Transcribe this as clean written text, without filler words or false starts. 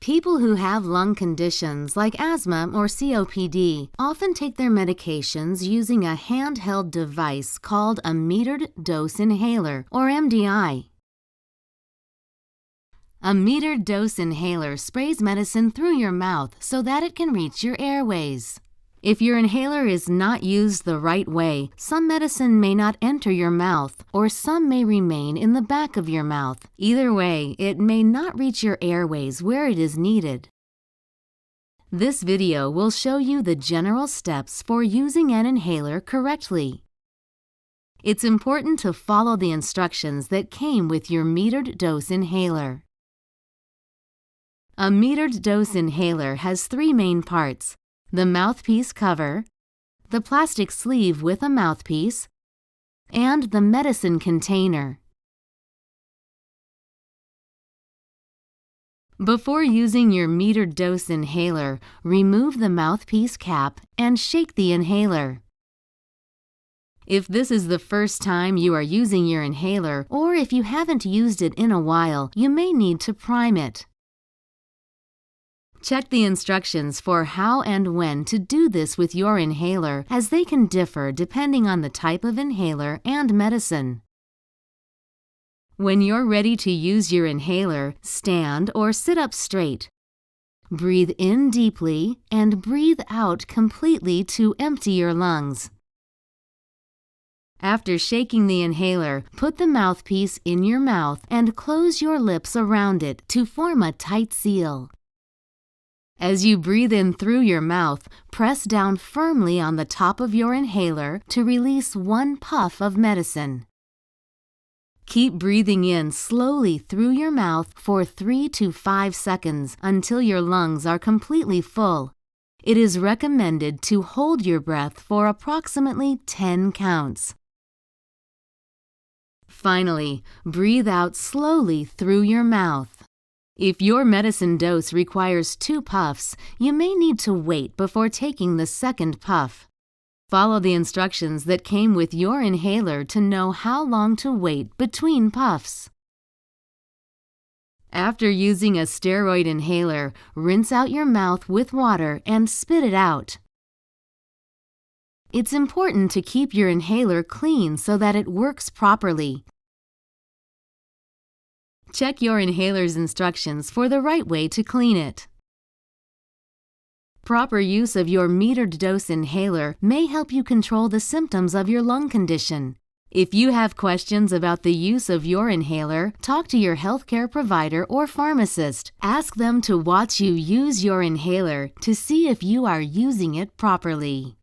People who have lung conditions like asthma or COPD often take their medications using a handheld device called a metered dose inhaler, or MDI. A metered dose inhaler sprays medicine through your mouth so that it can reach your airways. If your inhaler is not used the right way, some medicine may not enter your mouth, or some may remain in the back of your mouth. Either way, it may not reach your airways where it is needed. This video will show you the general steps for using an inhaler correctly. It's important to follow the instructions that came with your metered dose inhaler. A metered dose inhaler has three main parts: the mouthpiece cover, the plastic sleeve with a mouthpiece, and the medicine container. Before using your metered dose inhaler, remove the mouthpiece cap and shake the inhaler. If this is the first time you are using your inhaler, or if you haven't used it in a while, you may need to prime it. Check the instructions for how and when to do this with your inhaler, as they can differ depending on the type of inhaler and medicine. When you're ready to use your inhaler, stand or sit up straight. Breathe in deeply and breathe out completely to empty your lungs. After shaking the inhaler, put the mouthpiece in your mouth and close your lips around it to form a tight seal. As you breathe in through your mouth, press down firmly on the top of your inhaler to release one puff of medicine. Keep breathing in slowly through your mouth for 3 to 5 seconds until your lungs are completely full. It is recommended to hold your breath for approximately 10 counts. Finally, breathe out slowly through your mouth. If your medicine dose requires 2 puffs, you may need to wait before taking the second puff. Follow the instructions that came with your inhaler to know how long to wait between puffs. After using a steroid inhaler, rinse out your mouth with water and spit it out. It's important to keep your inhaler clean so that it works properly. Check your inhaler's instructions for the right way to clean it. Proper use of your metered dose inhaler may help you control the symptoms of your lung condition. If you have questions about the use of your inhaler, talk to your healthcare provider or pharmacist. Ask them to watch you use your inhaler to see if you are using it properly.